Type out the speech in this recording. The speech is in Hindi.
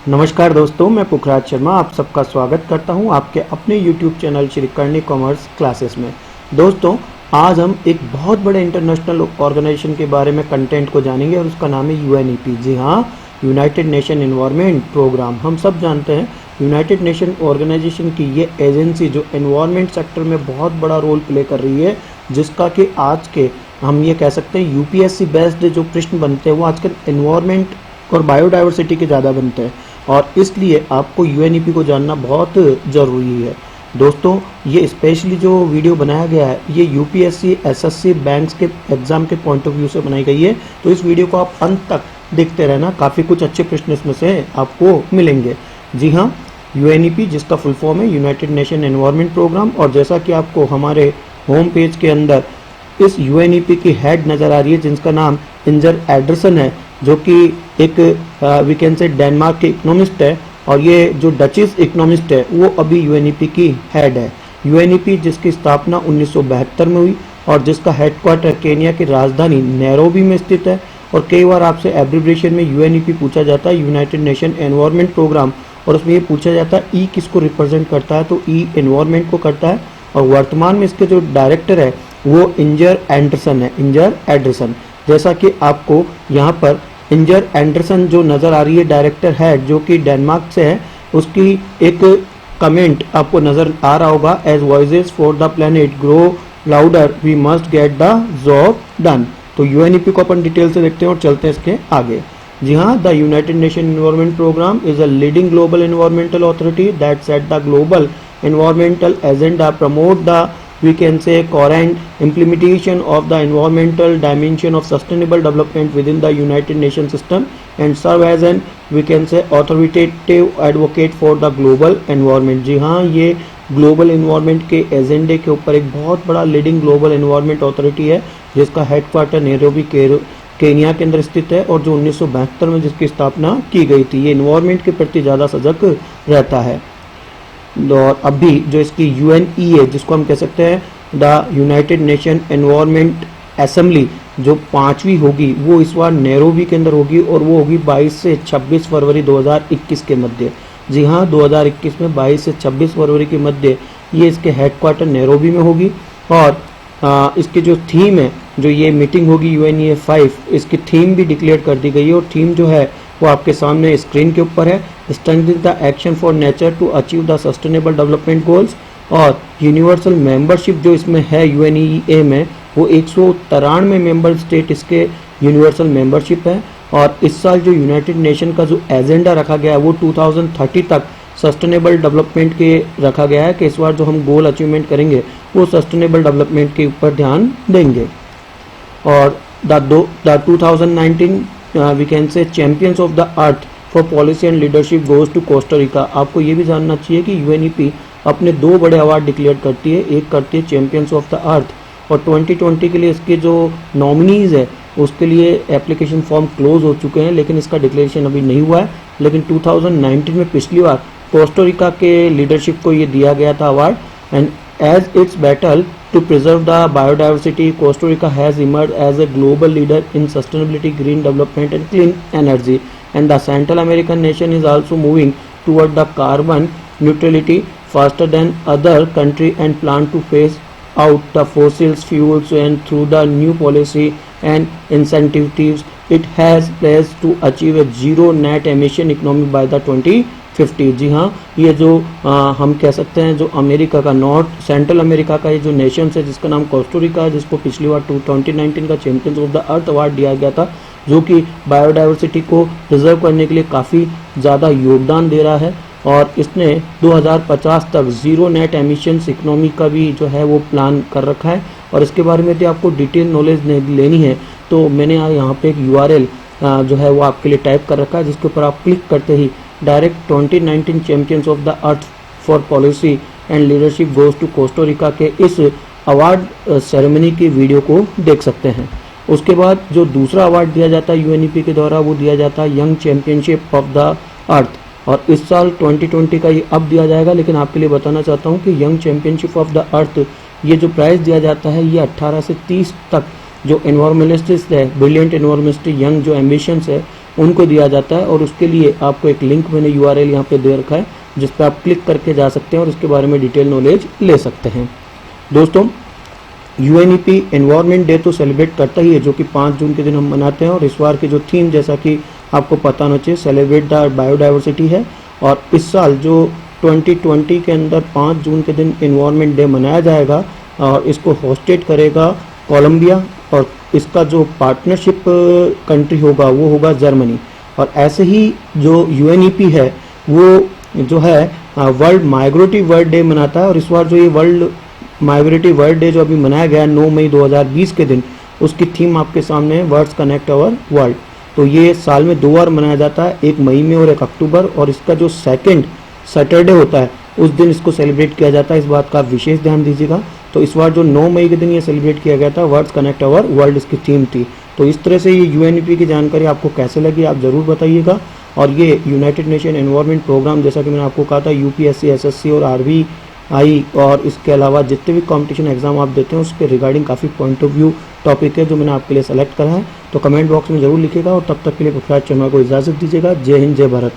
नमस्कार दोस्तों, मैं पुखराज शर्मा आप सबका स्वागत करता हूं आपके अपने YouTube channel Shri Karni commerce classes में। दोस्तों, आज हम एक बहुत बड़े इंटरनेशनल ऑर्गेनाइजेशन के बारे में कंटेंट को जानेंगे और उसका नाम है यूएनईपी। जी हाँ, यूनाइटेड नेशन एनवायरनमेंट प्रोग्राम। हम सब जानते हैं यूनाइटेड नेशन ऑर्गेनाइजेशन की ये एजेंसी जो एनवायरनमेंट सेक्टर में बहुत बड़ा रोल प्ले कर रही है, जिसका कि आज के हम ये कह सकते हैं यूपीएससी बेस्ड जो प्रश्न बनते हैं वो आजकल एनवायरनमेंट और बायोडाइवर्सिटी के ज़्यादा बनते हैं, और इसलिए आपको यूएनईपी को जानना बहुत ज़रूरी है। दोस्तों, ये स्पेशली जो वीडियो बनाया गया है ये यूपीएससी एसएससी बैंक्स के एग्ज़ाम के पॉइंट ऑफ व्यू से बनाई गई है, तो इस वीडियो को आप अंत तक देखते रहना, काफ़ी कुछ अच्छे प्रश्न इसमें से आपको मिलेंगे। जी हाँ, यूएनईपी जिसका फुल फॉर्म है यूनाइटेड नेशन एनवायरनमेंट प्रोग्राम, और जैसा कि आपको हमारे होम पेज के अंदर इस यूएनईपी की हेड नज़र आ रही है जिनका नाम इंजर एंडरसन है, जो कि एक वी कैन से डेनमार्क के इकोनॉमिस्ट है, और ये जो डचिश इकोनॉमिस्ट है वो अभी यूएनईपी की हेड है। यूएनईपी जिसकी स्थापना 1972 में हुई और जिसका हेडक्वार्टर केनिया की राजधानी नैरोबी में स्थित है, और कई बार आपसे एब्रिविएशन में यूएनईपी पूछा जाता है, यूनाइटेड नेशन एनवायरनमेंट प्रोग्राम, और उसमें ये पूछा जाता है ई किसको रिप्रेजेंट करता है, तो ई एनवायरनमेंट को करता है। और वर्तमान में इसके जो डायरेक्टर है वो इंजर एंडरसन है, इंजर एंडरसन। जैसा कि आपको यहाँ पर इंजर एंडरसन जो नज़र आ रही है डायरेक्टर हेड, जो कि डेनमार्क से है, उसकी एक कमेंट आपको नज़र आ रहा होगा, as voices for the planet grow louder we must get the job done. तो यूएनईपी को अपन डिटेल से देखते हैं और चलते हैं इसके आगे। जी हाँ, the United Nation environment programme is a leading global environmental authority that set the global environmental agenda, promote the we can say coherent implementation of the environmental dimension of sustainable development within the United Nations system, and serve as an we can say authoritative advocate for the global environment। जी हाँ, ये ग्लोबल इन्वायरमेंट के एजेंडे के ऊपर एक बहुत बड़ा लीडिंग ग्लोबल इन्वायरमेंट अथॉरिटी है, जिसका हेडक्वार्टर नैरोबी केनिया के अंदर स्थित है, और जो 1972 में जिसकी स्थापना की गई थी। ये इन्वायरमेंट के प्रति ज़्यादा सजग रहता है। और अभी जो इसकी यूएनई है, जिसको हम कह सकते हैं the United Nation environment assembly, जो 5वीं होगी वो इस बार नैरोबी के अंदर होगी, और वो होगी 22 से 26 फरवरी 2021 के मध्य। जी हाँ, 2021 में 22 से 26 फरवरी के मध्य ये इसके हेडक्वार्टर नैरोबी में होगी। और इसकी जो थीम है, जो ये मीटिंग होगी यूएनईए 5, इसकी थीम भी डिक्लेयर कर दी गई है, और थीम जो है वो आपके सामने स्क्रीन के ऊपर है, strengthening the action for nature to achieve the sustainable development goals. और यूनिवर्सल मेंबरशिप जो इसमें है यूएनईए में, वो 193 मेंबर स्टेट इसके यूनिवर्सल मेंबरशिप है। और इस साल जो यूनाइटेड नेशन का जो एजेंडा रखा गया है वो 2030 तक सस्टेनेबल डेवलपमेंट के रखा गया है, कि इस बार जो हम गोल अचीवमेंट करेंगे वो सस्टेनेबल डेवलपमेंट के ऊपर ध्यान देंगे। और the 2019 we can say champions of the earth for policy and leadership goes to Costa Rica. आपको ये भी जानना चाहिए कि यूएनईपी अपने 2 बड़े अवार्ड डिक्लेयर करती है, एक करती है चैंपियंस ऑफ द अर्थ, और 2020 के लिए इसके जो नॉमिनीज है उसके लिए एप्लीकेशन फॉर्म क्लोज हो चुके हैं, लेकिन इसका डिक्लेरेशन अभी नहीं हुआ है। लेकिन 2019 में पिछली बार कोस्टा रिका के लीडरशिप को ये दिया गया था award, and as it's battle to preserve the biodiversity, Costa Rica has emerged as a global leader in sustainability, green development and clean energy, and the Central American nation is also moving toward the carbon neutrality faster than other country and plan to phase out the fossil fuels, and through the new policy and incentives it has pledged to achieve a zero net emission economy by the 2050। जी हाँ, ये जो हम कह सकते हैं जो अमेरिका का नॉर्थ सेंट्रल अमेरिका का ये जो नेशन है जिसका नाम कोस्टा रिका है, जिसको पिछली बार 2019 का champions of the earth award दिया गया था, जो कि बायोडाइवर्सिटी को प्रिजर्व करने के लिए काफ़ी ज़्यादा योगदान दे रहा है, और इसने 2050 तक जीरो नेट एमिशंस इकोनॉमी का भी जो है वो प्लान कर रखा है। और इसके बारे में यदि आपको डिटेल नॉलेज लेनी है तो मैंने यहाँ पे एक URL जो है वो आपके लिए टाइप कर रखा है, जिसके ऊपर आप क्लिक करते ही direct 2019 champions of the earth for policy and leadership goes to Costa Rica के इस अवार्ड सेरेमनी की वीडियो को देख सकते हैं। उसके बाद जो दूसरा अवार्ड दिया जाता है यूएनईपी के द्वारा वो दिया जाता है यंग चैंपियनशिप ऑफ द अर्थ, और इस साल 2020 का ये अब दिया जाएगा। लेकिन आपके लिए बताना चाहता हूँ कि यंग चैंपियनशिप ऑफ द अर्थ ये जो प्राइज़ दिया जाता है ये 18 से 30 तक जो एनवायरमेंटलिस्ट है, ब्रिलियंट एनवायरमेंटलिस्ट यंग जो एम्बिशंस है, उनको दिया जाता है। और उसके लिए आपको एक लिंक मैंने URL यहाँ पे दे रखा है, जिस पर आप क्लिक करके जा सकते हैं और उसके बारे में डिटेल नॉलेज ले सकते हैं। दोस्तों, UNEP एनवायरनमेंट डे तो सेलिब्रेट करता ही है, जो कि 5 जून के दिन हम मनाते हैं। और इस बार की जो थीम, जैसा कि आपको पता होना चाहिए, सेलिब्रेट द बायोडाइवर्सिटी है। और इस साल जो 2020 के अंदर 5 जून के दिन एनवायरनमेंट डे मनाया जाएगा, और इसको होस्टेड करेगा कोलंबिया, और इसका जो पार्टनरशिप कंट्री होगा वो होगा जर्मनी। और ऐसे ही जो UNEP है वो जो है वर्ल्ड माइग्रेटिव वर्ल्ड डे मनाता है। और इस बार जो ये वर्ल्ड माइग्रेटिव वर्ल्ड डे जो अभी मनाया गया 9 मई 2020 के दिन, उसकी थीम आपके सामने है, वर्ड्स कनेक्ट अवर वर्ल्ड। तो ये साल में 2 बार मनाया जाता है, एक मई में और एक अक्टूबर। और इसका जो सेकंड सैटरडे होता है उस दिन इसको सेलिब्रेट किया जाता है। इस बात का विशेष ध्यान दीजिएगा। तो इस बार जो 9 मई के दिन ये सेलिब्रेट किया गया था, वर्ड्स कनेक्ट अवर वर्ल्ड इसकी थीम थी। तो इस तरह से ये UNEP की जानकारी आपको कैसे लगी आप ज़रूर बताइएगा। और ये यूनाइटेड नेशन एनवायरनमेंट प्रोग्राम, जैसा कि मैंने आपको कहा था, UPSC, SSC और RBI और इसके अलावा जितने भी कंपटीशन एग्जाम आप देते हैं उसके रिगार्डिंग काफ़ी पॉइंट ऑफ व्यू टॉपिक है जो मैंने आपके लिए सेलेक्ट करा है। तो कमेंट बॉक्स में जरूर लिखिएगा। और तब तक के लिए पृथ्वीराज शर्मा को इजाज़त दीजिएगा। जय हिंद, जय भारत।